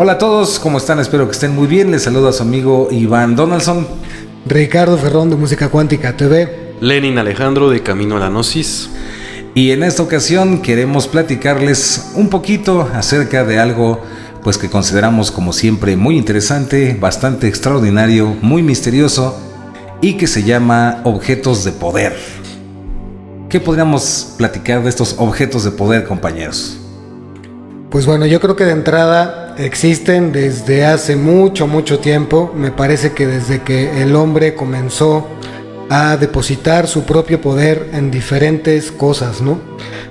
Hola a todos, ¿cómo están? Espero que estén muy bien. Les saluda a su amigo Iván Donaldson. Ricardo Ferrón de Música Cuántica TV. Lenin Alejandro de Camino a la Gnosis. Y en esta ocasión queremos platicarles un poquito acerca de algo pues que consideramos como siempre muy interesante, bastante extraordinario, muy misterioso y que se llama objetos de poder. ¿Qué podríamos platicar de estos objetos de poder, compañeros? Pues bueno, yo creo que de entrada existen desde hace mucho tiempo. Me parece que desde que el hombre comenzó a depositar su propio poder en diferentes cosas, ¿no?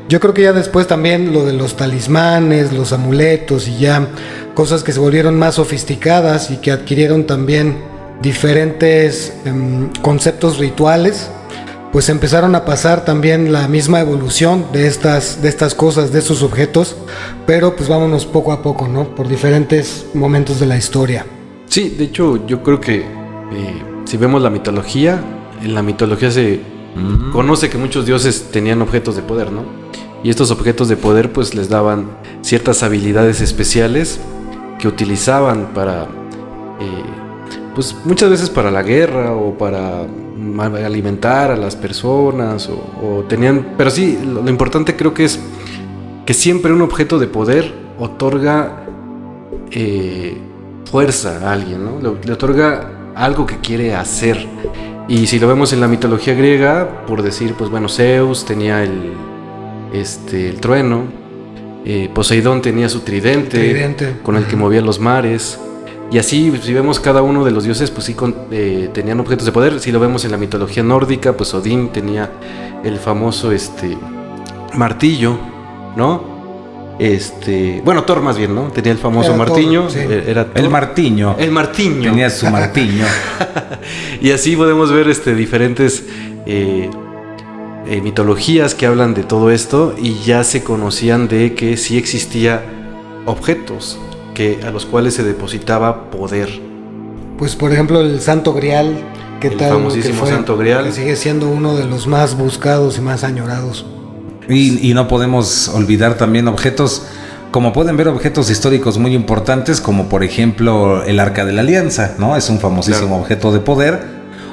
Yo creo que ya después también lo de los talismanes, los amuletos y ya cosas que se volvieron más sofisticadas y que adquirieron también diferentes conceptos rituales, pues empezaron a pasar también la misma evolución de estas cosas, de estos objetos, pero pues vámonos poco a poco, ¿no? Por diferentes momentos de la historia. Sí, de hecho yo creo que si vemos la mitología, en la mitología se conoce que muchos dioses tenían objetos de poder, ¿no? Y estos objetos de poder pues les daban ciertas habilidades especiales que utilizaban para, pues muchas veces para la guerra o para alimentar a las personas o tenían, pero sí, lo importante creo que es que siempre un objeto de poder otorga fuerza a alguien, ¿no? Le otorga algo que quiere hacer. Y si lo vemos en la mitología griega, por decir, pues bueno, Zeus tenía el trueno, Poseidón tenía su tridente con el que movía los mares. Y así, si vemos cada uno de los dioses, pues sí tenían objetos de poder. Si lo vemos en la mitología nórdica, pues Odín tenía el famoso martillo, ¿no? Bueno, Thor más bien, ¿no? Tenía el famoso martillo. Thor, sí. Era Thor. El martillo. Tenía su martillo. Y así podemos ver diferentes mitologías que hablan de todo esto y ya se conocían de que sí existía objetos a los cuales se depositaba poder. Pues por ejemplo el Santo Grial, el famosísimo Santo Grial, que sigue siendo uno de los más buscados y más añorados. Y no podemos olvidar también objetos, como pueden ver, objetos históricos muy importantes, como por ejemplo el Arca de la Alianza, ¿no? Es un famosísimo objeto de poder.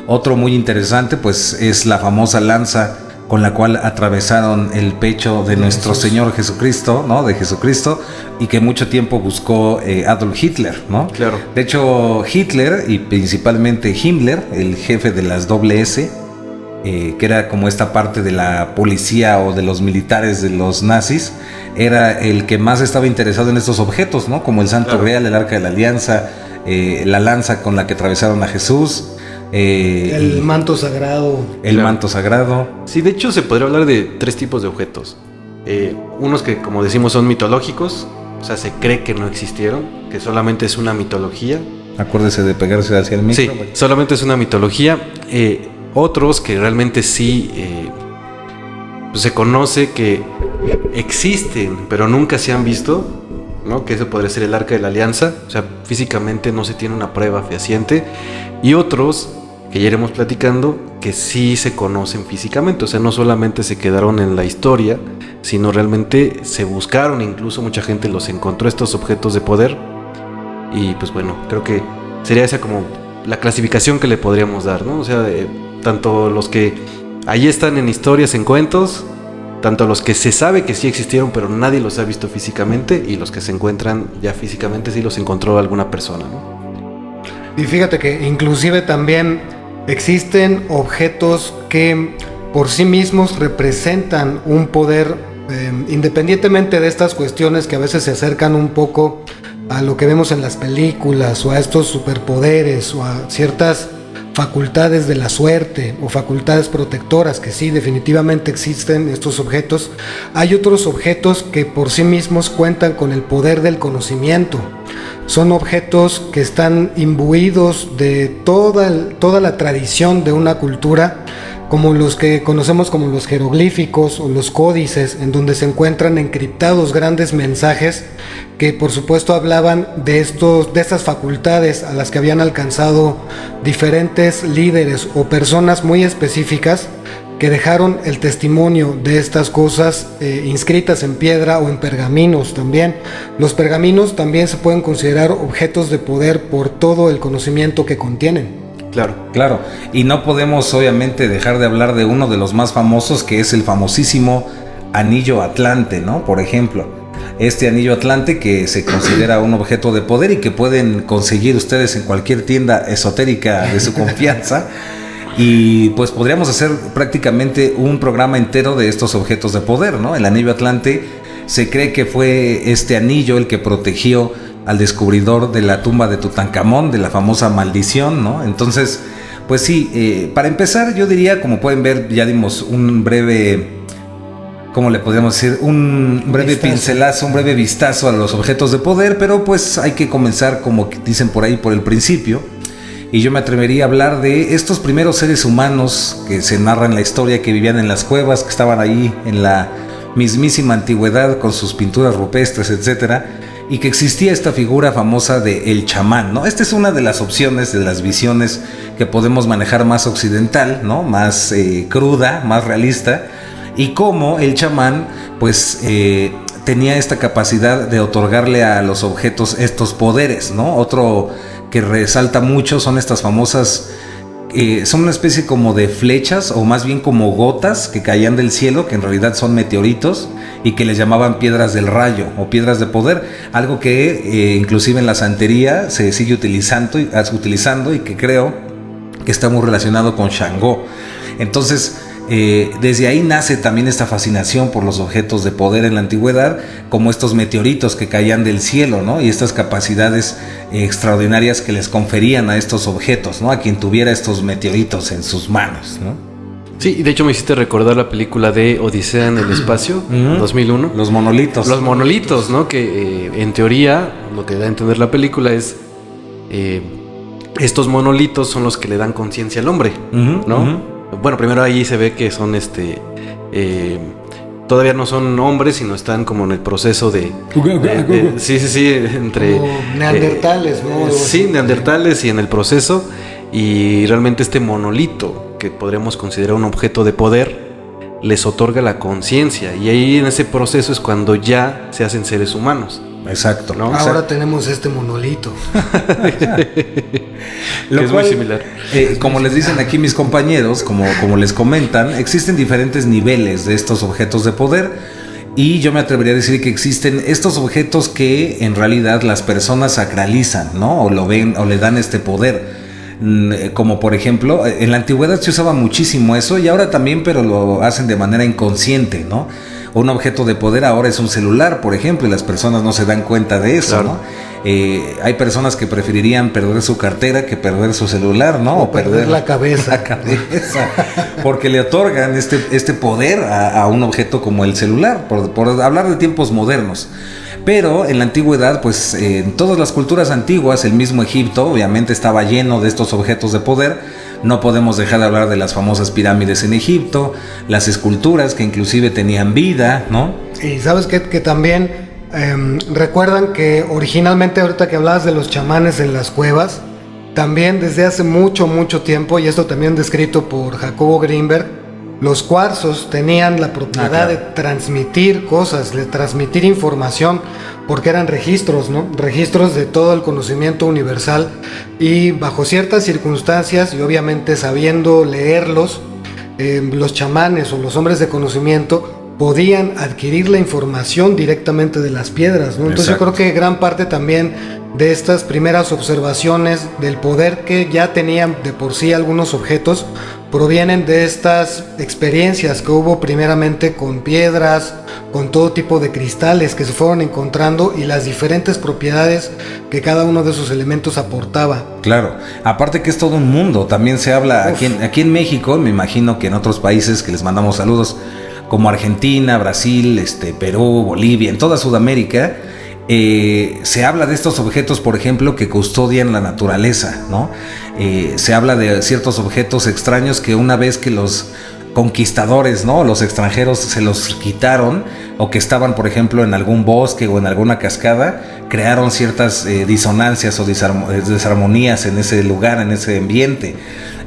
Otro muy interesante pues es la famosa lanza con la cual atravesaron el pecho de nuestro Señor Jesucristo, ¿no? De Jesucristo, y que mucho tiempo buscó Adolf Hitler, ¿no? Claro. De hecho, Hitler y principalmente Himmler, el jefe de las SS, que era como esta parte de la policía o de los militares de los nazis, era el que más estaba interesado en estos objetos, ¿no? Como el Santo Grial, el Arca de la Alianza, la lanza con la que atravesaron a Jesús. El manto sagrado. El manto sagrado. Sí, de hecho se podría hablar de tres tipos de objetos. Unos que, como decimos, son mitológicos, o sea, se cree que no existieron, que solamente es una mitología. Acuérdese de pegarse hacia el micro. Sí, solamente es una mitología. Otros que realmente sí pues se conoce que existen, pero nunca se han visto, ¿no? Que eso podría ser el Arca de la Alianza, o sea, físicamente no se tiene una prueba fehaciente. Y otros que ya iremos platicando, que sí se conocen físicamente, o sea, no solamente se quedaron en la historia, sino realmente se buscaron, incluso mucha gente los encontró, estos objetos de poder. Y pues bueno, creo que sería esa como la clasificación que le podríamos dar, ¿no? O sea, tanto los que ahí están en historias, en cuentos, tanto los que se sabe que sí existieron, pero nadie los ha visto físicamente, y los que se encuentran ya físicamente, sí los encontró alguna persona, ¿no? Y fíjate que inclusive también existen objetos que por sí mismos representan un poder, independientemente de estas cuestiones que a veces se acercan un poco a lo que vemos en las películas o a estos superpoderes o a ciertas facultades de la suerte o facultades protectoras, que sí, definitivamente existen estos objetos. Hay otros objetos que por sí mismos cuentan con el poder del conocimiento. Son objetos que están imbuidos de toda la tradición de una cultura, como los que conocemos como los jeroglíficos o los códices, en donde se encuentran encriptados grandes mensajes que por supuesto hablaban de estas facultades a las que habían alcanzado diferentes líderes o personas muy específicas que dejaron el testimonio de estas cosas inscritas en piedra o en pergaminos también. Los pergaminos también se pueden considerar objetos de poder por todo el conocimiento que contienen. Claro. Y no podemos obviamente dejar de hablar de uno de los más famosos, que es el famosísimo Anillo Atlante, ¿no? Por ejemplo, este Anillo Atlante, que se considera un objeto de poder y que pueden conseguir ustedes en cualquier tienda esotérica de su confianza. Y pues podríamos hacer prácticamente un programa entero de estos objetos de poder, ¿no? El Anillo Atlante, se cree que fue este anillo el que protegió al descubridor de la tumba de Tutankamón, de la famosa maldición, ¿no? Entonces, pues sí, para empezar yo diría, como pueden ver, ya dimos un breve, ¿cómo le podríamos decir? Un breve pincelazo, un breve vistazo a los objetos de poder, pero pues hay que comenzar, como dicen por ahí, por el principio. Y yo me atrevería a hablar de estos primeros seres humanos que se narra en la historia, que vivían en las cuevas, que estaban ahí en la mismísima antigüedad con sus pinturas rupestres, etcétera, y que existía esta figura famosa de el chamán, ¿no? Esta es una de las opciones, de las visiones que podemos manejar más occidental, ¿no? Más cruda, más realista, y cómo el chamán, pues, tenía esta capacidad de otorgarle a los objetos estos poderes, ¿no? Otro que resalta mucho son estas famosas, son una especie como de flechas, o más bien como gotas que caían del cielo, que en realidad son meteoritos, y que les llamaban piedras del rayo o piedras de poder, algo que inclusive en la santería se sigue utilizando y que creo que está muy relacionado con Shango. Entonces, desde ahí nace también esta fascinación por los objetos de poder en la antigüedad, como estos meteoritos que caían del cielo, ¿no? Y estas capacidades extraordinarias que les conferían a estos objetos, ¿no? A quien tuviera estos meteoritos en sus manos, ¿no? Sí, de hecho me hiciste recordar la película de Odisea en el espacio, 2001. Los monolitos. Los monolitos, ¿no? Que en teoría, lo que da a entender la película es... estos monolitos son los que le dan conciencia al hombre, ¿no? Bueno, primero ahí se ve que son todavía no son hombres, sino están como en el proceso de sí, entre como neandertales, ¿no? Sí, neandertales, y en el proceso, y realmente este monolito, que podríamos considerar un objeto de poder, les otorga la conciencia, y ahí en ese proceso es cuando ya se hacen seres humanos. Exacto, ¿no? Ahora tenemos este monolito. Lo que es muy similar. Como les dicen aquí mis compañeros, como les comentan, existen diferentes niveles de estos objetos de poder, y yo me atrevería a decir que existen estos objetos que en realidad las personas sacralizan, ¿no? O lo ven o le dan este poder. Como por ejemplo, en la antigüedad se usaba muchísimo eso, y ahora también, pero lo hacen de manera inconsciente, ¿no? Un objeto de poder ahora es un celular, por ejemplo, y las personas no se dan cuenta de eso, claro, ¿no? Hay personas que preferirían perder su cartera que perder su celular, ¿no? O perder la cabeza. Porque le otorgan este poder a un objeto como el celular, por hablar de tiempos modernos. Pero en la antigüedad, pues en todas las culturas antiguas, el mismo Egipto obviamente estaba lleno de estos objetos de poder. No podemos dejar de hablar de las famosas pirámides en Egipto, las esculturas que inclusive tenían vida, ¿no? Y sabes que también recuerdan que originalmente, ahorita que hablabas de los chamanes en las cuevas, también desde hace mucho tiempo, y esto también descrito por Jacobo Greenberg, los cuarzos tenían la propiedad de transmitir cosas, de transmitir información, porque eran registros, ¿no? Registros de todo el conocimiento universal, y bajo ciertas circunstancias, y obviamente sabiendo leerlos, los chamanes o los hombres de conocimiento podían adquirir la información directamente de las piedras, ¿no? Entonces yo creo que gran parte también de estas primeras observaciones del poder que ya tenían de por sí algunos objetos provienen de estas experiencias que hubo primeramente con piedras, con todo tipo de cristales que se fueron encontrando, y las diferentes propiedades que cada uno de esos elementos aportaba. Claro, aparte que es todo un mundo, también se habla aquí en México, me imagino que en otros países que les mandamos saludos, como Argentina, Brasil, Perú, Bolivia, en toda Sudamérica, se habla de estos objetos, por ejemplo, que custodian la naturaleza, ¿no? Se habla de ciertos objetos extraños que una vez que los conquistadores, ¿no? Los extranjeros se los quitaron, o que estaban, por ejemplo, en algún bosque o en alguna cascada, crearon ciertas disonancias o desarmonías en ese lugar, en ese ambiente.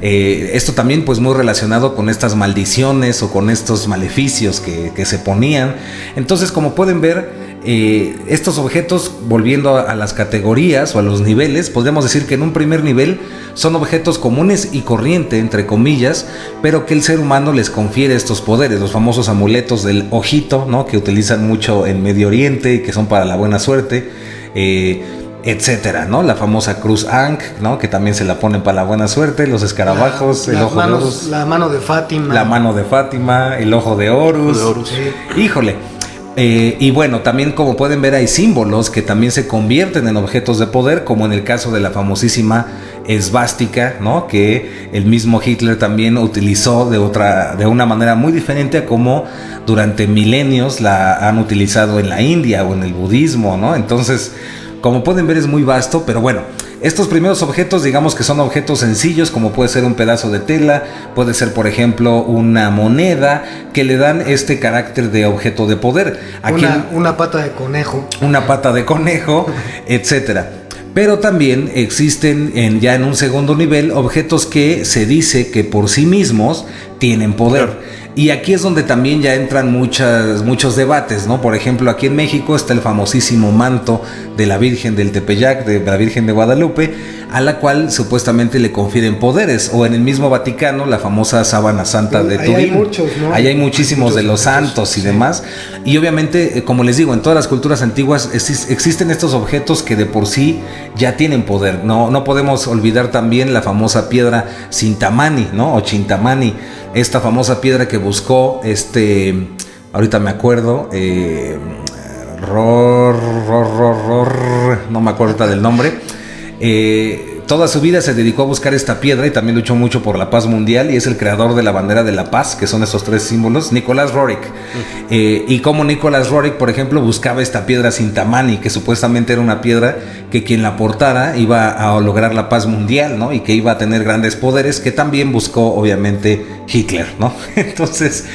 Esto también pues muy relacionado con estas maldiciones o con estos maleficios que se ponían. Entonces, como pueden ver, estos objetos, volviendo a las categorías o a los niveles, podríamos decir que en un primer nivel son objetos comunes y corriente, entre comillas, pero que el ser humano les confiere estos poderes, los famosos amuletos del ojito, ¿no? Que utilizan mucho en Medio Oriente y que son para la buena suerte, etcétera, ¿no? La famosa cruz Ankh, ¿no? Que también se la ponen para la buena suerte, los escarabajos, el ojo de Horus, la mano de Fátima, el ojo de Horus. Sí. Híjole. Y bueno, también como pueden ver hay símbolos que también se convierten en objetos de poder, como en el caso de la famosísima esvástica, ¿no? Que el mismo Hitler también utilizó de una manera muy diferente a como durante milenios la han utilizado en la India o en el budismo, ¿no? Entonces, como pueden ver, es muy vasto, pero bueno, estos primeros objetos, digamos que son objetos sencillos, como puede ser un pedazo de tela, puede ser, por ejemplo, una moneda, que le dan este carácter de objeto de poder. Una pata de conejo. Una pata de conejo, etcétera. Pero también existen ya en un segundo nivel objetos que se dice que por sí mismos tienen poder. Claro. Y aquí es donde también ya entran muchos debates, ¿no? Por ejemplo, aquí en México está el famosísimo manto de la Virgen del Tepeyac, de la Virgen de Guadalupe, a la cual supuestamente le confieren poderes. O en el mismo Vaticano, la famosa sábana santa de Turín. Hay muchos, ¿no? Ahí hay muchísimos de los santos y demás. Y obviamente, como les digo, en todas las culturas antiguas existen estos objetos que de por sí ya tienen poder. No podemos olvidar también la famosa piedra Cintamani, ¿no? O Chintamani. Esta famosa piedra que buscó ahorita me acuerdo, no me acuerdo ahorita del nombre. Toda su vida se dedicó a buscar esta piedra y también luchó mucho por la paz mundial, y es el creador de la bandera de la paz, que son esos tres símbolos, Nicolás Roerich. Y como Nicolás Roerich, por ejemplo, buscaba esta piedra Cintamani, que supuestamente era una piedra que quien la portara iba a lograr la paz mundial, ¿no? Y que iba a tener grandes poderes, que también buscó obviamente Hitler, ¿no? Entonces,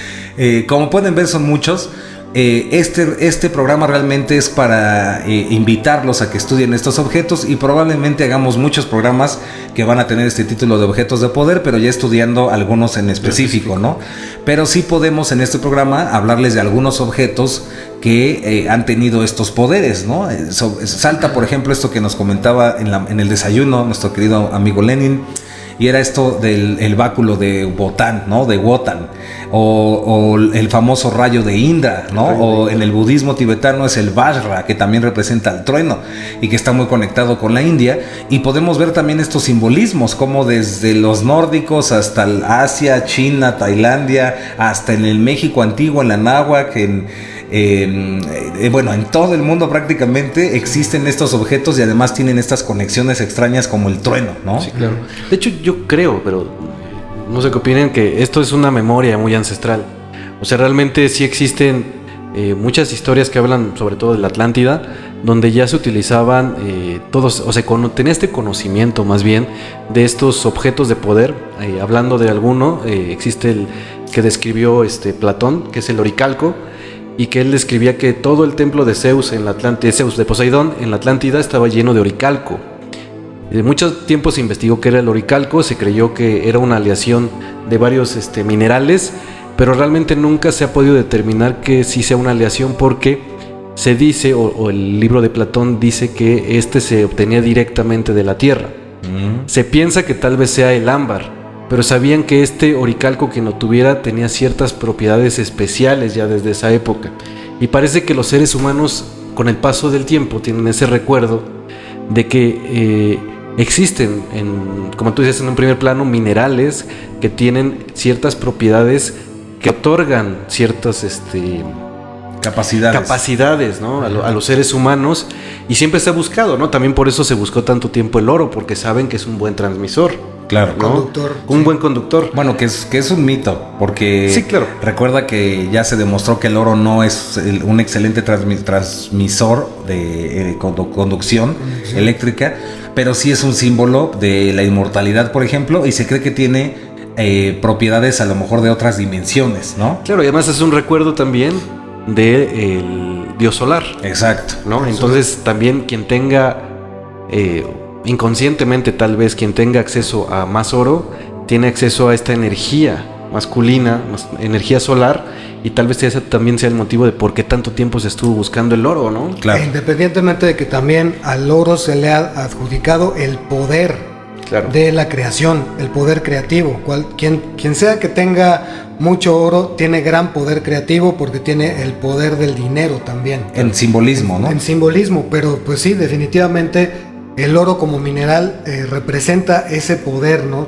como pueden ver, son muchos. Este programa realmente es para invitarlos a que estudien estos objetos, y probablemente hagamos muchos programas que van a tener este título de objetos de poder, pero ya estudiando algunos en específico, ¿no? Pero sí podemos en este programa hablarles de algunos objetos que han tenido estos poderes, ¿no? Salta, por ejemplo, esto que nos comentaba en el desayuno nuestro querido amigo Lenin, y era esto del báculo de Wotan, ¿no? De Wotan, o el famoso rayo de Indra, ¿no? O en el budismo tibetano es el Vajra, que también representa el trueno y que está muy conectado con la India. Y podemos ver también estos simbolismos, como desde los nórdicos hasta el Asia, China, Tailandia, hasta en el México antiguo, en la náhuatl, bueno, en todo el mundo prácticamente existen estos objetos, y además tienen estas conexiones extrañas como el trueno, ¿no? Sí, claro. De hecho, yo creo, pero no sé qué opinen, que esto es una memoria muy ancestral. O sea, realmente sí existen muchas historias que hablan sobre todo de la Atlántida, donde ya se utilizaban todos, o sea, tenía este conocimiento más bien de estos objetos de poder. Hablando de alguno, existe el que describió Platón, que es el oricalco, y que él describía que todo el templo de Zeus en la Atlántida, Zeus de Poseidón en la Atlántida, estaba lleno de oricalco. Mucho tiempo se investigó qué era el oricalco, se creyó que era una aleación de varios minerales, pero realmente nunca se ha podido determinar que sí sea una aleación, porque se dice, o el libro de Platón dice, que se obtenía directamente de la tierra. Se piensa que tal vez sea el ámbar, pero sabían que este oricalco, quien lo tuviera, tenía ciertas propiedades especiales ya desde esa época. Y parece que los seres humanos, con el paso del tiempo, tienen ese recuerdo de que existen, como tú dices, en un primer plano, minerales que tienen ciertas propiedades que otorgan ciertas capacidades, ¿no? a los seres humanos, y siempre se ha buscado, ¿no? También por eso se buscó tanto tiempo el oro, porque saben que es un buen transmisor. Claro, ¿no? Conductor. Un buen conductor. Bueno, que es un mito, porque sí, claro. Recuerda que ya se demostró que el oro no es un excelente transmisor de conducción eléctrica, pero sí es un símbolo de la inmortalidad, por ejemplo, y se cree que tiene propiedades a lo mejor de otras dimensiones, ¿no? Claro, y además es un recuerdo también del dios solar. Exacto. ¿No? Entonces también quien tenga, inconscientemente tal vez, quien tenga acceso a más oro, tiene acceso a esta energía masculina, energía solar, y tal vez ese también sea el motivo de por qué tanto tiempo se estuvo buscando el oro, ¿no? Claro. Independientemente de que también al oro se le ha adjudicado el poder de la creación, el poder creativo. Quien sea que tenga mucho oro tiene gran poder creativo porque tiene el poder del dinero también. En simbolismo, ¿no? En simbolismo, pero pues sí, definitivamente el oro como mineral representa ese poder, ¿no?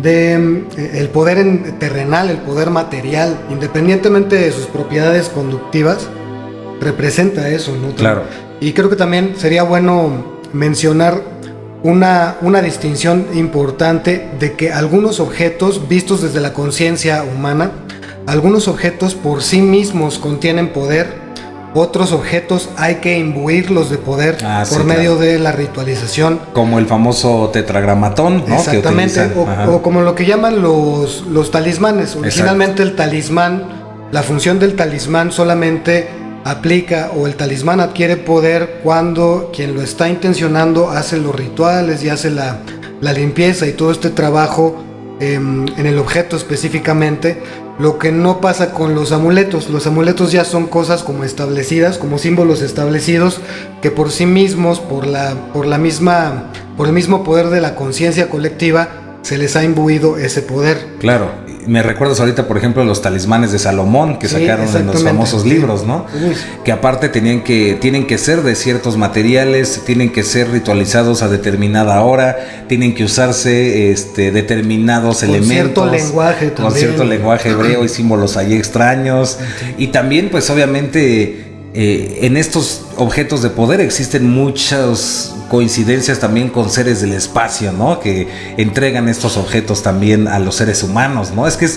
El poder terrenal, el poder material, independientemente de sus propiedades conductivas, representa eso, ¿no? Claro. Y creo que también sería bueno mencionar una distinción importante de que algunos objetos vistos desde la conciencia humana, algunos objetos por sí mismos contienen poder, otros objetos hay que imbuirlos de poder por medio de la ritualización. Como el famoso tetragramatón, ¿no? Exactamente, o como lo que llaman los talismanes. Originalmente el talismán, la función del talismán solamente aplica, o el talismán adquiere poder cuando quien lo está intencionando hace los rituales y hace la limpieza y todo este trabajo en el objeto específicamente. Lo que no pasa con los amuletos ya son cosas como establecidas, como símbolos establecidos que por sí mismos, por el mismo poder de la conciencia colectiva, se les ha imbuido ese poder. Claro. Me recuerdas ahorita, por ejemplo, los talismanes de Salomón que sacaron en los famosos libros, ¿no? Que aparte tienen que ser de ciertos materiales, tienen que ser ritualizados a determinada hora, tienen que usarse determinados elementos. Con cierto lenguaje hebreo y símbolos ahí extraños. Y también, pues obviamente, en estos objetos de poder existen muchas coincidencias también con seres del espacio, ¿no? Que entregan estos objetos también a los seres humanos, ¿no? Es que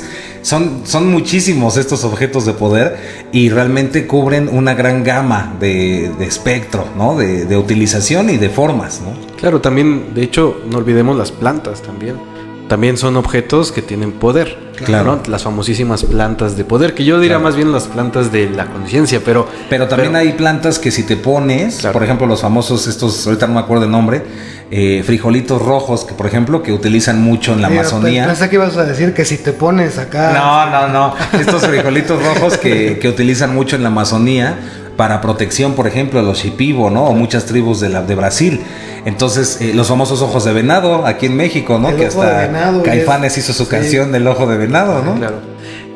son muchísimos estos objetos de poder y realmente cubren una gran gama de espectro, ¿no? De utilización y de formas, ¿no? Claro, también, de hecho, no olvidemos las plantas también. También son objetos que tienen poder. Claro. ¿No? Las famosísimas plantas de poder, que yo diría más bien las plantas de la conciencia, pero también hay plantas que si te pones, por ejemplo, los famosos estos, ahorita no me acuerdo el nombre, frijolitos rojos, que por ejemplo, que utilizan mucho en la Amazonía. Pensé que ibas a decir que si te pones acá. No. Estos frijolitos rojos que utilizan mucho en la Amazonía para protección, por ejemplo, los Shipibo, ¿no? O muchas tribus de Brasil. Entonces, los famosos ojos de venado aquí en México, ¿no? Que hasta Caifanes hizo su canción del ojo de venado, ¿no? Claro.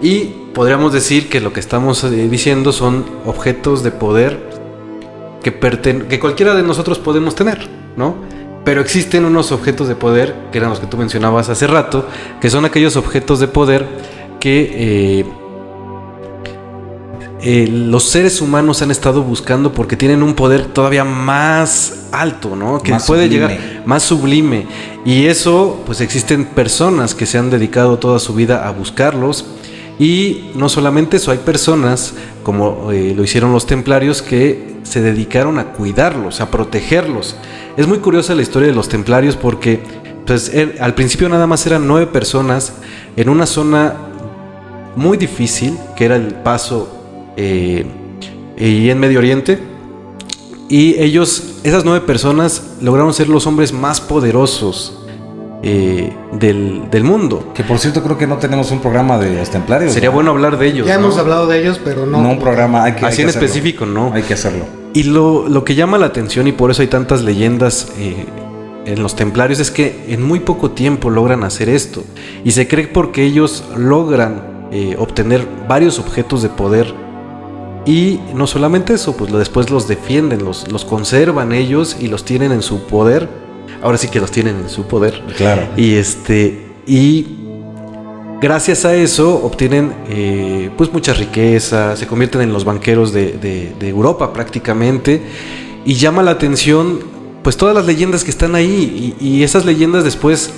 Y podríamos decir que lo que estamos diciendo son objetos de poder que cualquiera de nosotros podemos tener, ¿no? Pero existen unos objetos de poder, que eran los que tú mencionabas hace rato, que son aquellos objetos de poder que los seres humanos han estado buscando porque tienen un poder todavía más alto, ¿no? Que puede llegar más sublime. Y eso, pues existen personas que se han dedicado toda su vida a buscarlos. Y no solamente eso, hay personas, como lo hicieron los templarios, que se dedicaron a cuidarlos, a protegerlos. Es muy curiosa la historia de los templarios porque pues, al principio nada más eran 9 personas en una zona muy difícil, que era el paso y en Medio Oriente, y esas 9 personas lograron ser los hombres más poderosos del mundo. Que por cierto creo que no tenemos un programa de los templarios. Sería bueno hablar de ellos. Ya hemos hablado de ellos, pero no un programa. Así en específico, no. Hay que hacerlo. Y lo que llama la atención, y por eso hay tantas leyendas en los templarios, es que en muy poco tiempo logran hacer esto. Y se cree porque ellos logran obtener varios objetos de poder. Y no solamente eso, pues después los defienden, los conservan ellos y los tienen en su poder. Ahora sí que los tienen en su poder. Claro. Y gracias a eso obtienen pues mucha riqueza, se convierten en los banqueros de Europa prácticamente. Y llama la atención pues todas las leyendas que están ahí. Y esas leyendas después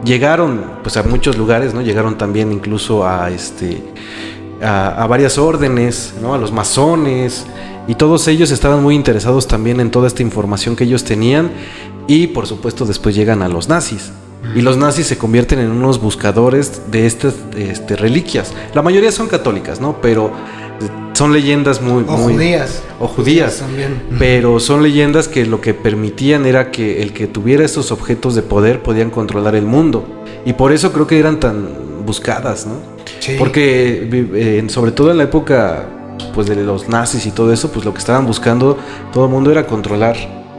llegaron pues a muchos lugares, ¿no? Llegaron también incluso a varias órdenes, ¿no? A los masones, y todos ellos estaban muy interesados también en toda esta información que ellos tenían, y por supuesto después llegan a los nazis, Y los nazis se convierten en unos buscadores de estas reliquias. La mayoría son católicas, ¿no? Pero son leyendas muy... Judías. O judías. También. Pero son leyendas que lo que permitían era que el que tuviera estos objetos de poder podían controlar el mundo. Y por eso creo que eran tan buscadas, ¿no? Sí. Porque sobre todo en la época pues de los nazis y todo eso, pues lo que estaban buscando todo el mundo era controlar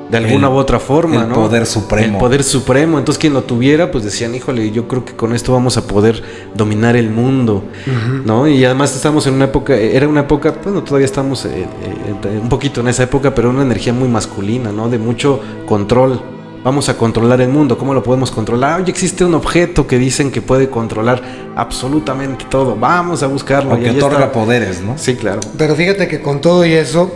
de alguna u otra forma, el ¿no? Poder supremo. El poder supremo. Entonces quien lo tuviera, pues decían, híjole, yo creo que con esto vamos a poder dominar el mundo, ¿no? Y además estamos en una época, era una época, bueno, todavía estamos un poquito en esa época, pero una energía muy masculina, ¿no? De mucho control. Vamos a controlar el mundo. ¿Cómo lo podemos controlar? Oye, existe un objeto que dicen que puede controlar absolutamente todo. Vamos a buscarlo. O que otorga poderes, ¿no? Sí, claro. Pero fíjate que con todo y eso,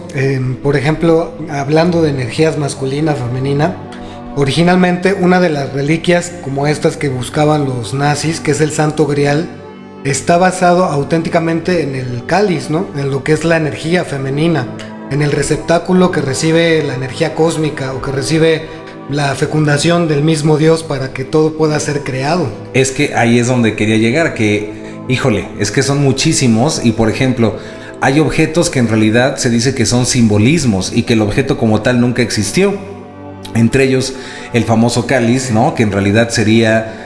por ejemplo, hablando de energías masculina, femenina, originalmente una de las reliquias como estas que buscaban los nazis, que es el Santo Grial, está basado auténticamente en el cáliz, ¿no? En lo que es la energía femenina, en el receptáculo que recibe la energía cósmica o que recibe la fecundación del mismo Dios para que todo pueda ser creado. Es que ahí es donde quería llegar, que, híjole, es que son muchísimos y, por ejemplo, hay objetos que en realidad se dice que son simbolismos y que el objeto como tal nunca existió. Entre ellos, el famoso cáliz, ¿no? Que en realidad sería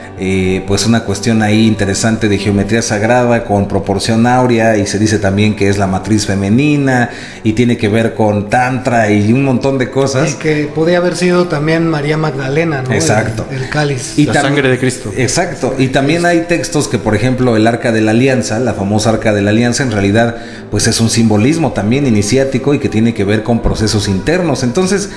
pues una cuestión ahí interesante de geometría sagrada con proporción áurea, y se dice también que es la matriz femenina y tiene que ver con tantra y un montón de cosas. Y que podía haber sido también María Magdalena, ¿no? Exacto. El cáliz. Y la sangre de Cristo. Exacto. Y también hay textos que, por ejemplo, el Arca de la Alianza, la famosa Arca de la Alianza, en realidad pues es un simbolismo también iniciático y que tiene que ver con procesos internos. Entonces,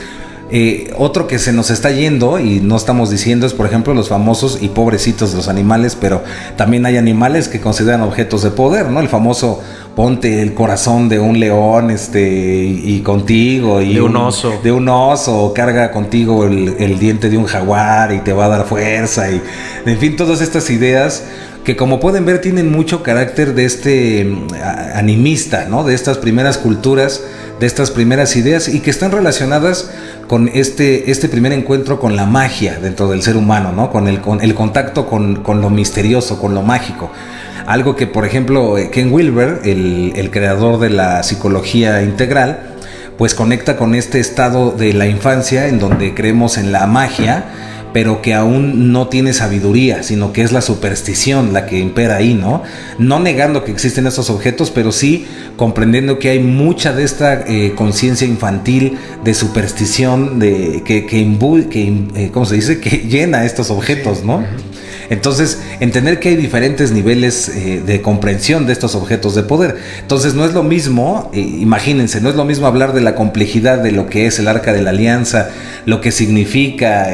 otro que se nos está yendo y no estamos diciendo es, por ejemplo, los famosos y pobrecitos los animales, pero también hay animales que consideran objetos de poder, ¿no? El famoso ponte el corazón de un león y contigo, y de un oso. De un oso, o carga contigo el diente de un jaguar y te va a dar fuerza, y en fin, todas estas ideas que, como pueden ver, tienen mucho carácter de animista, ¿no? De estas primeras culturas, de estas primeras ideas, y que están relacionadas con este primer encuentro con la magia dentro del ser humano, ¿no? Con el contacto con lo misterioso, con lo mágico. Algo que, por ejemplo, Ken Wilber, el creador de la psicología integral, pues conecta con este estado de la infancia en donde creemos en la magia, pero que aún no tiene sabiduría, sino que es la superstición la que impera ahí, ¿no? No negando que existen estos objetos, pero sí comprendiendo que hay mucha de esta conciencia infantil de superstición ¿cómo se dice? Que llena estos objetos, ¿no? Entonces, entender que hay diferentes niveles de comprensión de estos objetos de poder. Entonces, no es lo mismo, imagínense, no es lo mismo hablar de la complejidad de lo que es el Arca de la Alianza, lo que significa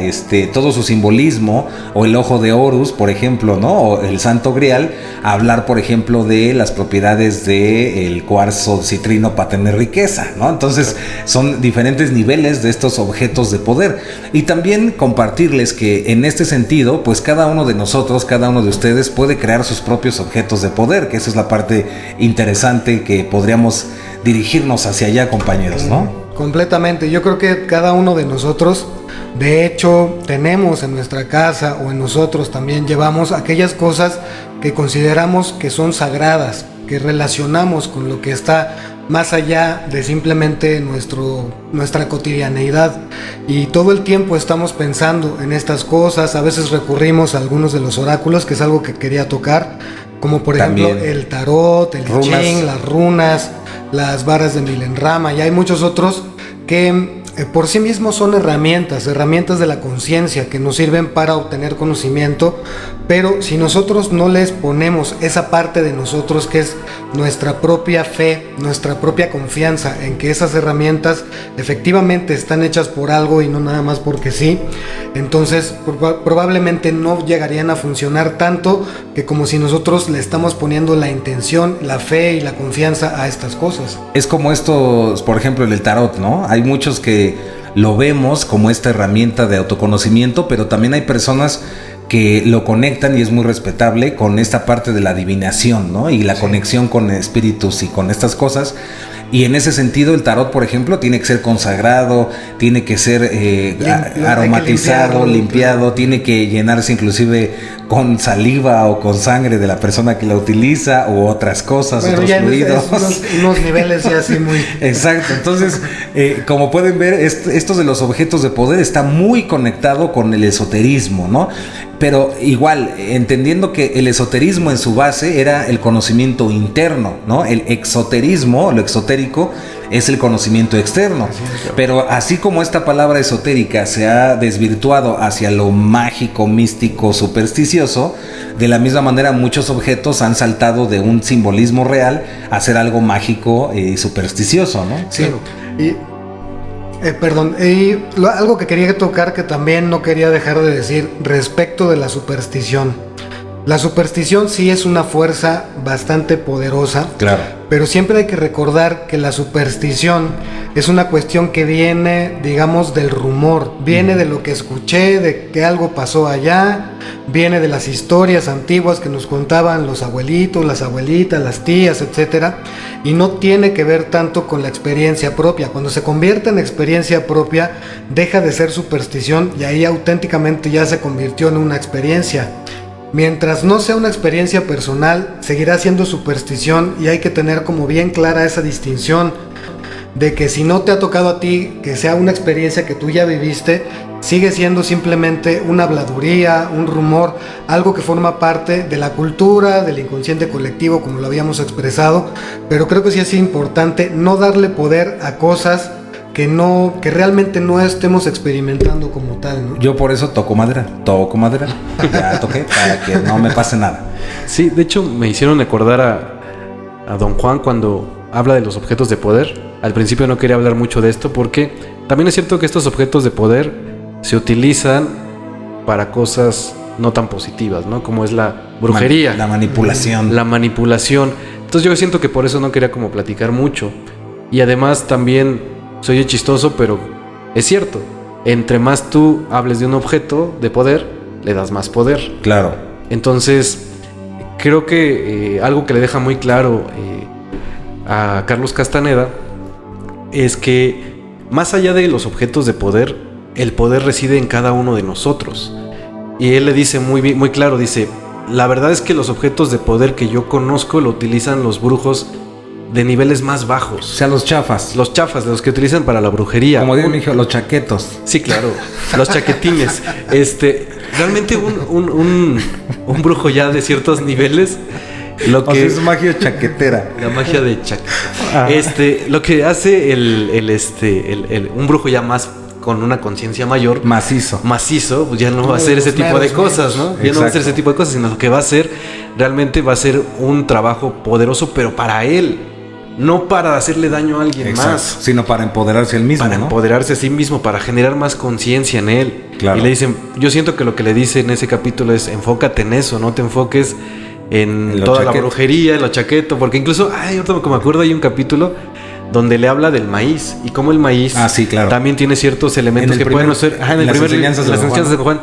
todo su simbolismo, o el ojo de Horus, por ejemplo, ¿no? O el Santo Grial, a hablar, por ejemplo, de las propiedades del cuarzo citrino para tener riqueza, ¿no? Entonces, son diferentes niveles de estos objetos de poder. Y también compartirles que en este sentido, pues cada uno de nosotros, cada uno de ustedes puede crear sus propios objetos de poder, que esa es la parte interesante que podríamos dirigirnos hacia allá, compañeros, ¿no? Completamente. Yo creo que cada uno de nosotros, de hecho, tenemos en nuestra casa o en nosotros también llevamos aquellas cosas que consideramos que son sagradas, que relacionamos con lo que está más allá de simplemente nuestra cotidianeidad, y todo el tiempo estamos pensando en estas cosas. A veces recurrimos a algunos de los oráculos, que es algo que quería tocar, como por ejemplo el tarot, el I Ching, las runas, las varas de Milenrama, y hay muchos otros que por sí mismos son herramientas de la conciencia que nos sirven para obtener conocimiento, pero si nosotros no les ponemos esa parte de nosotros que es nuestra propia fe, nuestra propia confianza en que esas herramientas efectivamente están hechas por algo y no nada más porque sí, entonces probablemente no llegarían a funcionar tanto que como si nosotros le estamos poniendo la intención, la fe y la confianza a estas cosas. Es como estos, por ejemplo, en el tarot, ¿no? Hay muchos que lo vemos como esta herramienta de autoconocimiento, pero también hay personas que lo conectan, y es muy respetable, con esta parte de la adivinación, ¿no? Y la conexión con espíritus y con estas cosas. Y en ese sentido el tarot, por ejemplo, tiene que ser consagrado, tiene que ser aromatizado, limpiado, tiene que llenarse inclusive con saliva o con sangre de la persona que la utiliza u otras cosas, bueno, otros ya fluidos. Unos niveles ya así muy... Exacto, entonces, como pueden ver, estos de los objetos de poder está muy conectado con el esoterismo, ¿no? Pero igual, entendiendo que el esoterismo en su base era el conocimiento interno, ¿no? El exoterismo, lo exotérico, es el conocimiento externo. Pero así como esta palabra esotérica se ha desvirtuado hacia lo mágico, místico, supersticioso, de la misma manera muchos objetos han saltado de un simbolismo real a ser algo mágico y supersticioso, ¿no? Sí, y... algo que quería tocar, que también no quería dejar de decir respecto de la superstición. La superstición sí es una fuerza bastante poderosa, claro, pero siempre hay que recordar que la superstición es una cuestión que viene, digamos, del rumor, viene de lo que escuché, de que algo pasó allá, viene de las historias antiguas que nos contaban los abuelitos, las abuelitas, las tías, etcétera, y no tiene que ver tanto con la experiencia propia. Cuando se convierte en experiencia propia, deja de ser superstición y ahí auténticamente ya se convirtió en una experiencia. Mientras no sea una experiencia personal, seguirá siendo superstición, y hay que tener como bien clara esa distinción de que si no te ha tocado a ti que sea una experiencia que tú ya viviste, sigue siendo simplemente una habladuría, un rumor, algo que forma parte de la cultura, del inconsciente colectivo, como lo habíamos expresado. Pero creo que sí es importante no darle poder a cosas que realmente no estemos experimentando como tal, ¿no? Yo por eso toco madera, ya toqué para que no me pase nada. Sí, de hecho me hicieron acordar a Don Juan cuando habla de los objetos de poder. Al principio no quería hablar mucho de esto porque también es cierto que estos objetos de poder se utilizan para cosas no tan positivas, ¿no? Como es la brujería, la manipulación. La manipulación. Entonces yo siento que por eso no quería como platicar mucho. Y además también soy chistoso, pero es cierto. Entre más tú hables de un objeto de poder, le das más poder. Claro. Entonces, creo que algo que le deja muy claro a Carlos Castaneda es que más allá de los objetos de poder, el poder reside en cada uno de nosotros. Y él le dice muy claro, dice, la verdad es que los objetos de poder que yo conozco lo utilizan los brujos de niveles más bajos. O sea, los chafas. Los chafas, de los que utilizan para la brujería. Como dice mi hijo, los chaquetos. Sí, claro. Los chaquetines. Realmente un brujo ya de ciertos niveles. Lo que es magia chaquetera. La magia de chaqueta. Lo que hace un brujo ya más con una conciencia mayor, macizo, pues ya no va a hacer ese tipo de cosas, ¿no? Ya no va a hacer ese tipo de cosas, sino lo que va a hacer realmente va a ser un trabajo poderoso, pero para él, no para hacerle daño a alguien más, sino para empoderarse él mismo, para empoderarse a sí mismo, para generar más conciencia en él. Claro. Y le dicen, yo siento que lo que le dice en ese capítulo es, enfócate en eso, no te enfoques en toda la brujería, en lo chaqueto, porque incluso, ahorita como me acuerdo, hay un capítulo donde le habla del maíz y cómo el maíz también tiene ciertos elementos que pueden ser en las enseñanzas de Juan.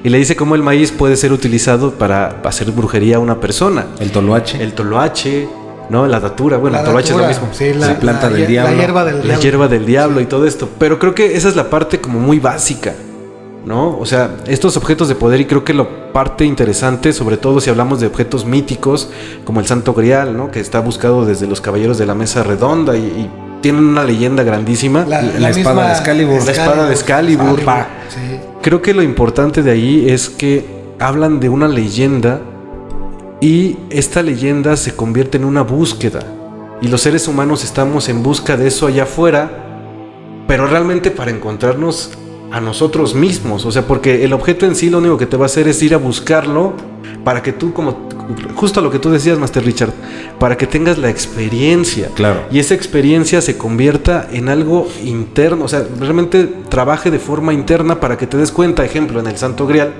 Y le dice cómo el maíz puede ser utilizado para hacer brujería a una persona. El toloache, ¿no? La datura, bueno, el toloache es lo mismo. Sí, la planta del diablo. La hierba del diablo y todo esto. Pero creo que esa es la parte como muy básica, ¿no? O sea, estos objetos de poder, y creo que la parte interesante, sobre todo si hablamos de objetos míticos, como el Santo Grial, ¿no? Que está buscado desde los caballeros de la Mesa Redonda y tienen una leyenda grandísima. La espada de Excalibur. La espada de Excalibur. Sí. Creo que lo importante de ahí es que hablan de una leyenda y esta leyenda se convierte en una búsqueda. Y los seres humanos estamos en busca de eso allá afuera, pero realmente para encontrarnos a nosotros mismos. O sea, porque el objeto en sí lo único que te va a hacer es ir a buscarlo para que tú, como justo a lo que tú decías, Master Richard, para que tengas la experiencia. Claro. Y esa experiencia se convierta en algo interno. O sea, realmente trabaje de forma interna para que te des cuenta, ejemplo, en el Santo Grial,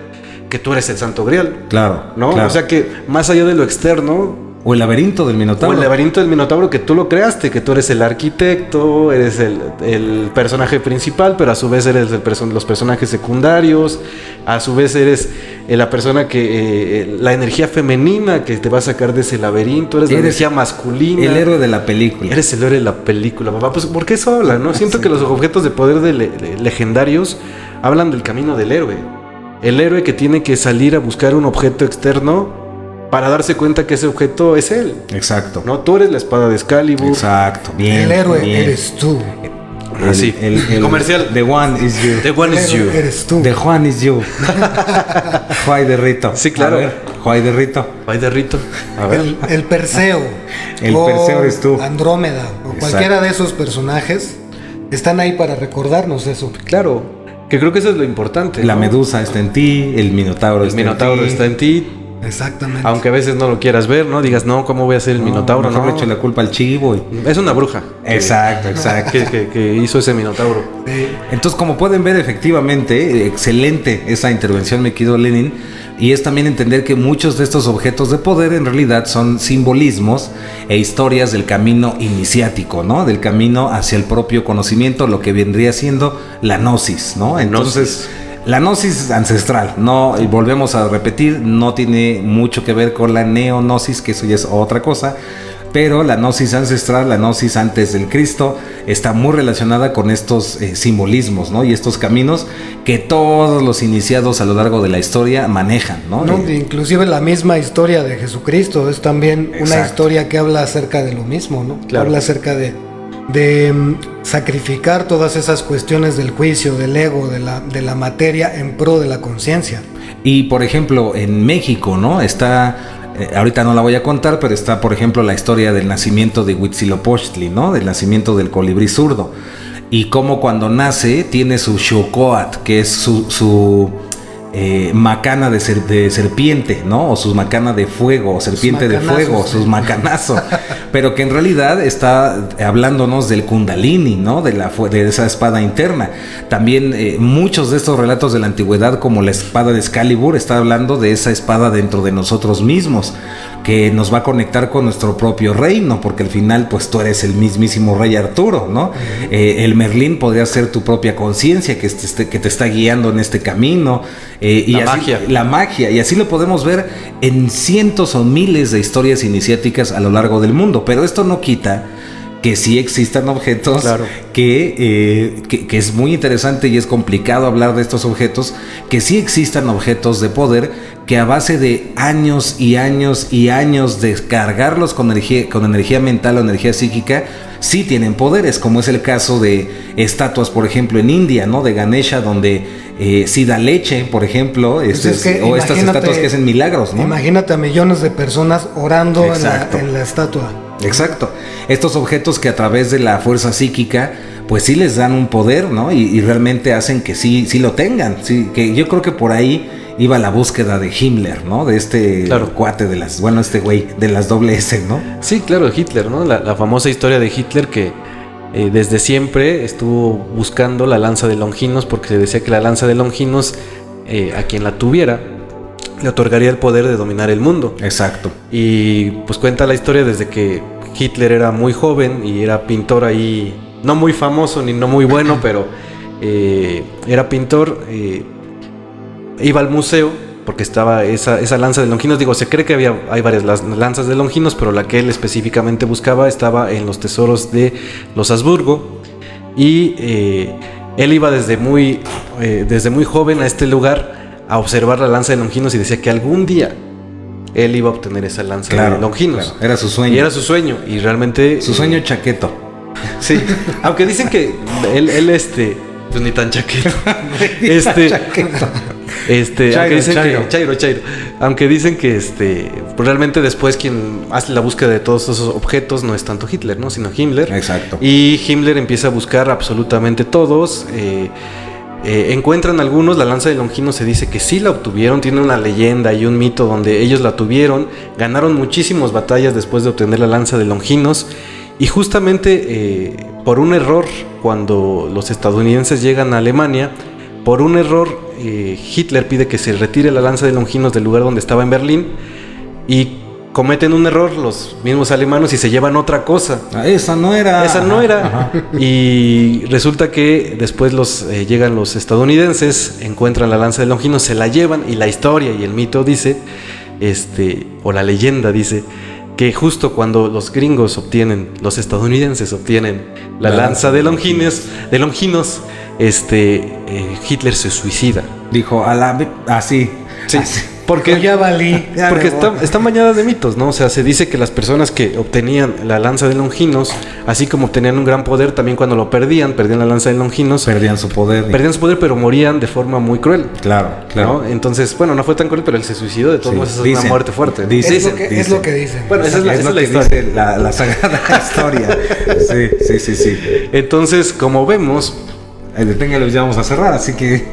que tú eres el Santo Grial. Claro. ¿No? Claro. O sea, que más allá de lo externo, o el laberinto del Minotauro. O el laberinto del Minotauro, que tú lo creaste, que tú eres el arquitecto, eres el personaje principal, pero a su vez eres los personajes secundarios, a su vez eres la persona que, la energía femenina que te va a sacar de ese laberinto, eres la energía masculina. El héroe de la película. Eres el héroe de la película, papá. Pues porque eso habla, ¿no? Siento que los objetos de poder de legendarios hablan del camino del héroe. El héroe que tiene que salir a buscar un objeto externo para darse cuenta que ese objeto es él. Exacto. ¿No? Tú eres la espada de Excalibur. Exacto. Bien. El héroe bien. eres tú. Así. El comercial. The one is you. The one is you. Eres tú. The one is you. Juay de Rito. Sí, claro. A ver, Juay de Rito. Ay, de Rito. A ver. El Perseo. El o Perseo eres tú. Andrómeda. O Exacto. cualquiera de esos personajes están ahí para recordarnos eso. Claro. Que creo que eso es lo importante. La ¿no? medusa está en ti, el minotauro El minotauro está en ti. Exactamente. Aunque a veces no lo quieras ver, ¿no? Digas, no, ¿cómo voy a ser el minotauro? Mejor No, le echo la culpa al chivo. es una bruja. Exacto, exacto. Que hizo ese minotauro. Entonces, como pueden ver, efectivamente, excelente esa intervención, mi querido Lenin. Y es también entender que muchos de estos objetos de poder en realidad son simbolismos e historias del camino iniciático, ¿no? Del camino hacia el propio conocimiento, lo que vendría siendo la gnosis, ¿no? Entonces, la gnosis ancestral, no, y volvemos a repetir, no tiene mucho que ver con la neognosis, que eso ya es otra cosa. Pero la gnosis ancestral, la gnosis antes del Cristo, está muy relacionada con estos simbolismos, ¿no? Y estos caminos que todos los iniciados a lo largo de la historia manejan, ¿no? No, inclusive la misma historia de Jesucristo es también una Exacto. historia que habla acerca de lo mismo, ¿no? Claro. Habla acerca de sacrificar todas esas cuestiones del juicio, del ego, de la materia en pro de la conciencia. Y por ejemplo, en México, ¿no? Está, ahorita no la voy a contar, pero está, por ejemplo, la historia del nacimiento de Huitzilopochtli, ¿no? Del nacimiento del colibrí zurdo. Y cómo cuando nace tiene su Xocoatl, que es su macana de serpiente, ¿no? O sus macana de fuego, o serpiente de fuego, sí. sus macanazos. Pero que en realidad está hablándonos del Kundalini, ¿no? De esa espada interna. También muchos de estos relatos de la antigüedad, como la espada de Excalibur, está hablando de esa espada dentro de nosotros mismos, que nos va a conectar con nuestro propio reino, porque al final, pues tú eres el mismísimo rey Arturo, ¿no? El Merlín podría ser tu propia conciencia que te está guiando en este camino. La magia, y así lo podemos ver en cientos o miles de historias iniciáticas a lo largo del mundo, pero esto no quita que sí existan objetos, claro, que es muy interesante y es complicado hablar de estos objetos, que sí existan objetos de poder que a base de años y años y años de cargarlos con energía mental o energía psíquica, sí tienen poderes, como es el caso de estatuas, por ejemplo, en India, ¿no? De Ganesha, donde sí da leche, por ejemplo, o estas estatuas que hacen milagros, ¿no? Imagínate a millones de personas orando en la estatua. Exacto. Estos objetos que a través de la fuerza psíquica, pues sí les dan un poder, ¿no? Y realmente hacen que sí lo tengan. Sí, que yo creo que por ahí iba la búsqueda de Himmler, ¿no? De este cuate de las, este güey de las SS, ¿no? Sí, claro, Hitler, ¿no? La famosa historia de Hitler que desde siempre estuvo buscando la lanza de Longinos, porque se decía que la lanza de Longinos, a quien la tuviera, le otorgaría el poder de dominar el mundo. Exacto. Y pues cuenta la historia desde que Hitler era muy joven y era pintor ahí, no muy famoso ni no muy bueno, pero era pintor. Iba al museo porque estaba esa lanza de Longinos. Digo, se cree que hay varias lanzas de Longinos, pero la que él específicamente buscaba estaba en los tesoros de los Habsburgo. Y él iba desde muy joven a este lugar a observar la lanza de Longinos y decía que algún día él iba a obtener esa lanza de Longinos. Claro. Era su sueño. Y era su sueño. Y realmente... Su sueño chaqueto. Sí. Aunque dicen que él pues ni tan chaqueto. Chaqueto. Aunque dicen que Chairo. Aunque dicen que pues realmente después quien hace la búsqueda de todos esos objetos no es tanto Hitler, ¿no? Sino Himmler. Exacto. Y Himmler empieza a buscar absolutamente todos. Encuentran algunos, la lanza de Longinos se dice que sí la obtuvieron, tiene una leyenda y un mito donde ellos la tuvieron, ganaron muchísimas batallas después de obtener la lanza de Longinos, y justamente por un error, cuando los estadounidenses llegan a Alemania, por un error Hitler pide que se retire la lanza de Longinos del lugar donde estaba en Berlín, y cometen un error los mismos alemanes y se llevan otra cosa. Esa no era. Esa no era. Y resulta que después llegan los estadounidenses, encuentran la lanza de Longinos, se la llevan, y la historia y el mito dice, o la leyenda dice, que justo cuando los estadounidenses obtienen la lanza de Longinos, Hitler se suicida. Dijo, así. Sí. Así. Porque ya valí. Porque están bañadas de mitos, ¿no? O sea, se dice que las personas que obtenían la lanza de Longinos, así como obtenían un gran poder, también cuando lo perdían la lanza de Longinos. Perdían su poder, pero morían de forma muy cruel. Claro. ¿No? Entonces, bueno, no fue tan cruel, pero él se suicidó. De todos modos, esa es una muerte fuerte. Es lo que dicen. Bueno, esa es la historia. Dice la sagrada historia. Sí. Entonces, como vemos... Deténgalo, ya vamos a cerrar, así que...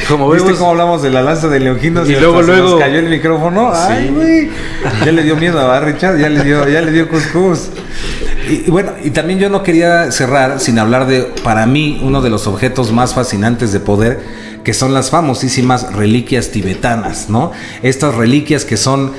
Como ¿Viste vemos, cómo hablamos de la lanza de Longinos? Y luego nos cayó el micrófono. Sí. Ay, güey. Ya le dio miedo a Richard, ya le dio cuscús. Y bueno, y también yo no quería cerrar sin hablar de, para mí, uno de los objetos más fascinantes de poder, que son las famosísimas reliquias tibetanas, ¿no? Estas reliquias que son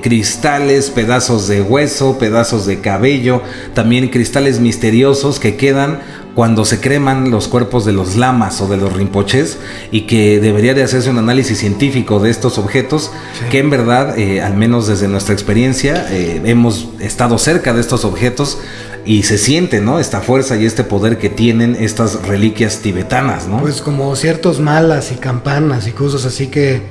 cristales, pedazos de hueso, pedazos de cabello, también cristales misteriosos que quedan cuando se creman los cuerpos de los lamas o de los rinpoches, y que debería de hacerse un análisis científico de estos objetos, que en verdad, al menos desde nuestra experiencia, hemos estado cerca de estos objetos y se siente, ¿no?, esta fuerza y este poder que tienen estas reliquias tibetanas, ¿no? Pues como ciertos malas y campanas y cosas así que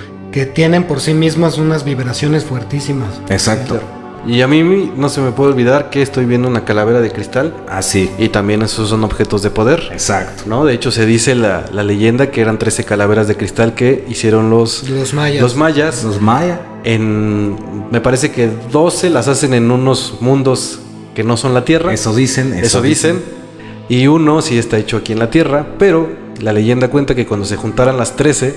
tienen por sí mismas unas vibraciones fuertísimas. Exacto. Y a mí no se me puede olvidar que estoy viendo una calavera de cristal. Así. Y también esos son objetos de poder. Exacto. ¿No? De hecho, se dice la leyenda que eran 13 calaveras de cristal que hicieron los mayas. Los mayas. Me parece que 12 las hacen en unos mundos que no son la Tierra. Eso dicen. Y uno sí está hecho aquí en la Tierra, pero la leyenda cuenta que cuando se juntaran las 13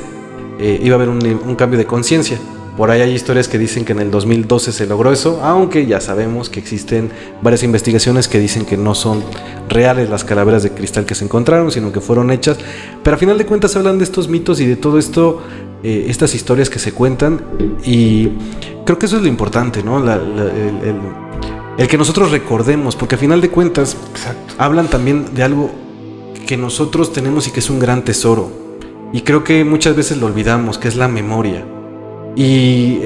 iba a haber un cambio de conciencia. Por ahí hay historias que dicen que en el 2012 se logró eso, aunque ya sabemos que existen varias investigaciones que dicen que no son reales las calaveras de cristal que se encontraron, sino que fueron hechas. Pero a final de cuentas hablan de estos mitos y de todo esto, estas historias que se cuentan, y creo que eso es lo importante, ¿no? El que nosotros recordemos, porque a final de cuentas hablan también de algo que nosotros tenemos y que es un gran tesoro. Y creo que muchas veces lo olvidamos, que es la memoria. Y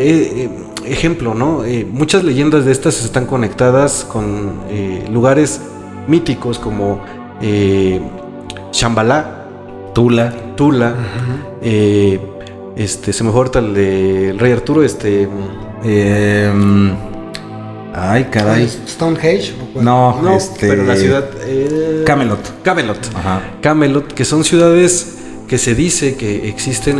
ejemplo, ¿no? Muchas leyendas de estas están conectadas con lugares míticos como Shambhala, Tula. Se me corta el de Rey Arturo, ay, caray. Stonehenge. No, pero la ciudad Camelot. Ajá. Camelot, que son ciudades que se dice que existen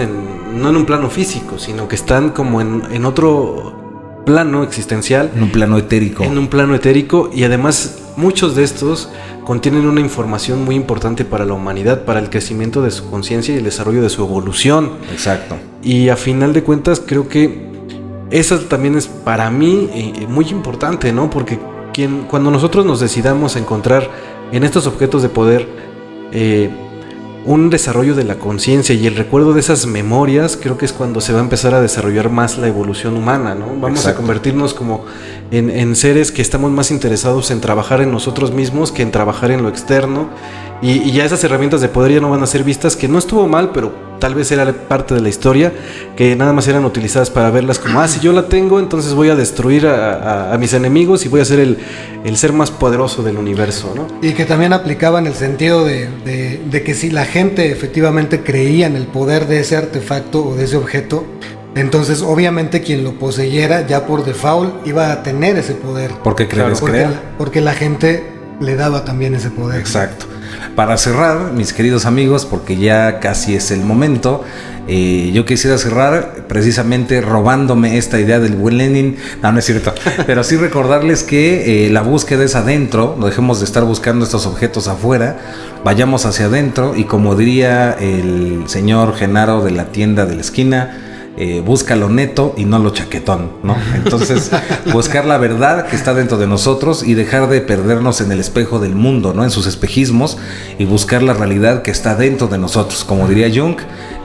no en un plano físico, sino que están como en otro plano existencial. En un plano etérico. Y además muchos de estos contienen una información muy importante para la humanidad, para el crecimiento de su conciencia y el desarrollo de su evolución. Exacto. Y a final de cuentas creo que eso también es para mí muy importante, ¿no? Porque cuando nosotros nos decidamos a encontrar en estos objetos de poder un desarrollo de la conciencia y el recuerdo de esas memorias, creo que es cuando se va a empezar a desarrollar más la evolución humana, ¿no? Vamos a convertirnos como en seres que estamos más interesados en trabajar en nosotros mismos que en trabajar en lo externo, y ya esas herramientas de poder ya no van a ser vistas, que no estuvo mal, pero tal vez era parte de la historia, que nada más eran utilizadas para verlas como, si yo la tengo, entonces voy a destruir a mis enemigos y voy a ser el ser más poderoso del universo, ¿no? Y que también aplicaban el sentido de que si la gente efectivamente creía en el poder de ese artefacto o de ese objeto, entonces obviamente quien lo poseyera ya por default iba a tener ese poder. Porque porque la gente le daba también ese poder. Exacto. Para cerrar, mis queridos amigos, porque ya casi es el momento, yo quisiera cerrar precisamente robándome esta idea del buen Lenin. No es cierto, pero sí recordarles que la búsqueda es adentro. No dejemos de estar buscando estos objetos afuera, vayamos hacia adentro, y como diría el señor Genaro de la tienda de la esquina, busca lo neto y no lo chaquetón, ¿no? Entonces, buscar la verdad que está dentro de nosotros y dejar de perdernos en el espejo del mundo, ¿no? En sus espejismos, y buscar la realidad que está dentro de nosotros. Como diría Jung,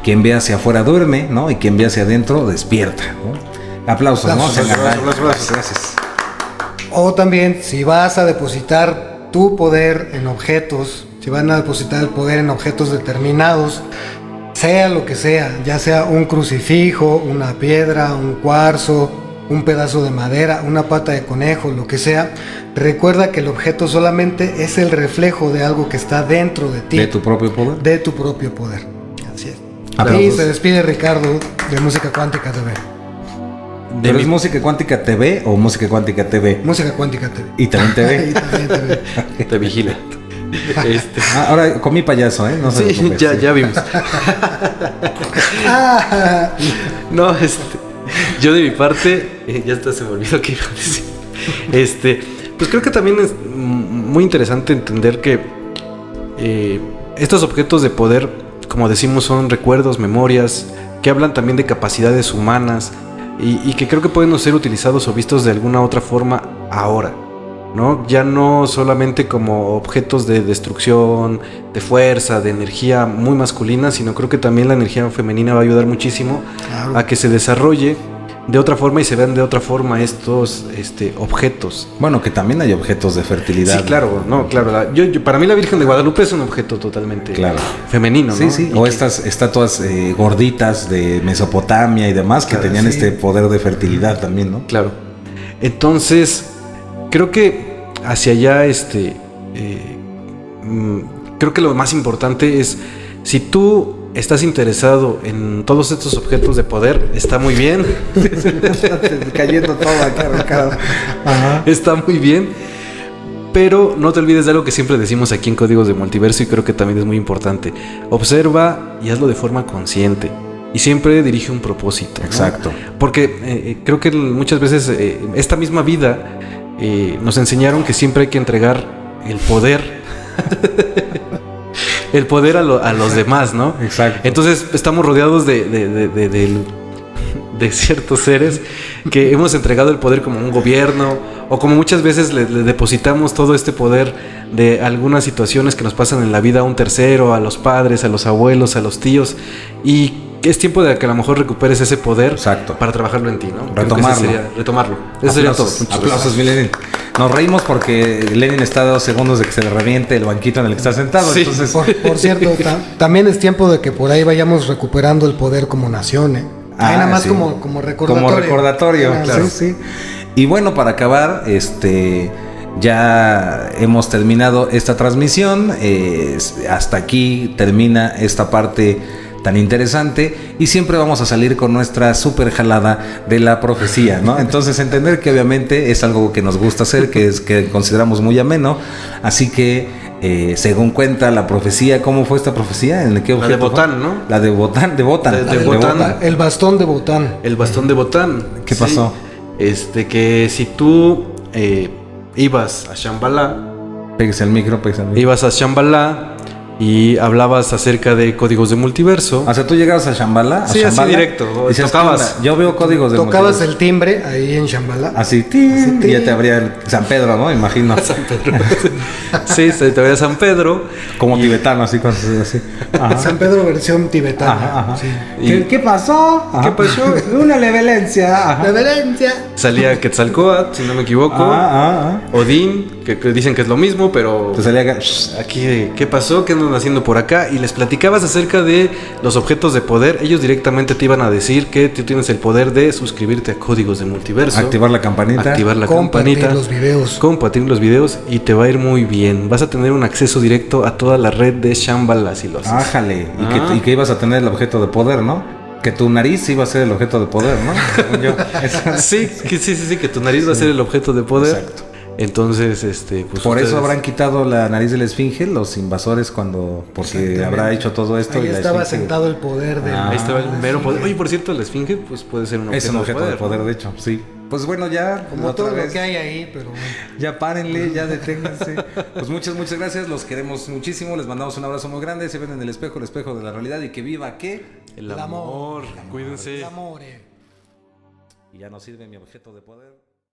quien ve hacia afuera duerme, ¿no? Y quien ve hacia adentro despierta, ¿no? Aplausos, ¿no? Aplausos. Gracias. O también, si vas a depositar tu poder en objetos, si van a depositar el poder en objetos determinados, sea lo que sea, ya sea un crucifijo, una piedra, un cuarzo, un pedazo de madera, una pata de conejo, lo que sea, recuerda que el objeto solamente es el reflejo de algo que está dentro de ti. ¿De tu propio poder? De tu propio poder. Así es. Aplausos. Y se despide Ricardo de Música Cuántica TV. ¿Pero es Música Cuántica TV o Música Cuántica TV? Música Cuántica TV. Y también TV. Y también TV. Te vigila. Ahora comí payaso, ¿eh? No se Sí, preocupe, ya vimos. No, yo de mi parte, ya hasta se me olvidó que iba a decir. Pues creo que también es muy interesante entender que estos objetos de poder, como decimos, son recuerdos, memorias, que hablan también de capacidades humanas y que creo que pueden ser utilizados o vistos de alguna otra forma ahora, ¿no? Ya no solamente como objetos de destrucción, de fuerza, de energía muy masculina, sino creo que también la energía femenina va a ayudar muchísimo a que se desarrolle de otra forma y se vean de otra forma estos objetos. Bueno, que también hay objetos de fertilidad. Sí, claro, no, claro. Para mí la Virgen de Guadalupe es un objeto totalmente femenino, ¿no? Sí, sí. O estas estatuas gorditas de Mesopotamia y demás que tenían sí. este poder de fertilidad también, ¿no? Claro. Entonces, creo que hacia allá, creo que lo más importante es, si tú estás interesado en todos estos objetos de poder, está muy bien. Cayendo todo acá, Ricardo. Ajá. Está muy bien. Pero no te olvides de algo que siempre decimos aquí en Códigos de Multiverso y creo que también es muy importante. Observa y hazlo de forma consciente. Y siempre dirige un propósito, ¿no? Exacto. Porque creo que muchas veces esta misma vida nos enseñaron que siempre hay que entregar el poder. El poder a los demás, ¿no? Exacto. Entonces estamos rodeados de ciertos seres que hemos entregado el poder como un gobierno o como muchas veces le depositamos todo este poder de algunas situaciones que nos pasan en la vida a un tercero, a los padres, a los abuelos, a los tíos, y es tiempo de que a lo mejor recuperes ese poder. Exacto. Para trabajarlo en ti, ¿no? Retomarlo. Eso sería todo. Aplausos, mi Lenin. Nos reímos porque Lenin está a 2 segundos de que se le reviente el banquito en el que está sentado. Sí. Entonces, Por cierto, también es tiempo de que por ahí vayamos recuperando el poder como nación, ¿eh? Ahí nada más sí. como recordatorio. Como recordatorio, claro. Sí. Y bueno, para acabar, ya hemos terminado esta transmisión. Hasta aquí termina esta parte tan interesante y siempre vamos a salir con nuestra super jalada de la profecía, ¿no? Entonces entender que obviamente es algo que nos gusta hacer, que consideramos muy ameno, así que según cuenta la profecía, ¿cómo fue esta profecía? ¿En qué La de objeto Botán, fue? ¿no? La de Botán, de Botán. De Botán. El bastón de Botán. El bastón de Botán. ¿Qué pasó? Que si tú ibas a Shambhala, Pégase al micro. ibas a Shambhala y hablabas acerca de códigos de multiverso. O sea, tú llegabas a Shambhala. Sí, así directo. Decías, Tocabas. ¿qué onda? Yo veo códigos de Tocabas multiverso. el timbre ahí en Shambhala. Así, y ya te abría el San Pedro, ¿no? Imagino. San Pedro. Sí, te veía San Pedro. Como tibetano, así, con así. Ajá. San Pedro versión tibetana. Ajá. Sí. ¿Qué pasó? Ajá. ¿Qué pasó? Una levelencia. Ajá. Reverencia. Salía Quetzalcóatl, si no me equivoco. Odín, que dicen que es lo mismo, pero Te salía acá. aquí, ¿qué pasó? ¿Qué andan haciendo por acá? Y les platicabas acerca de los objetos de poder. Ellos directamente te iban a decir que tú tienes el poder de suscribirte a Códigos de Multiverso, Activar la campanita. Compartir campanita, los videos. compartir los videos y te va a ir muy bien. Vas a tener un acceso directo a toda la red de Shambhala si lo haces. Ájale. Y que ibas a tener el objeto de poder, ¿no? Que tu nariz iba a ser el objeto de poder, ¿no? Según yo. Sí, que tu nariz va a ser el objeto de poder. Exacto. Entonces, pues Por eso ustedes- habrán quitado la nariz de la esfinge los invasores porque habrá hecho todo esto. Ahí y la estaba esfinge- sentado el poder de. Ahí estaba el mero poder. Oye, por cierto, la esfinge pues puede ser un objeto, Es un objeto de poder, ¿no? de hecho, sí. Pues bueno, ya. Como otra todo vez. lo que hay ahí, pero bueno. Ya párenle, ya deténganse. Pues muchas gracias, los queremos muchísimo, les mandamos un abrazo muy grande, se ven en el espejo de la realidad y que viva ¿qué? El El amor. amor. Cuídense. El amor. Y ya no sirve mi objeto de poder.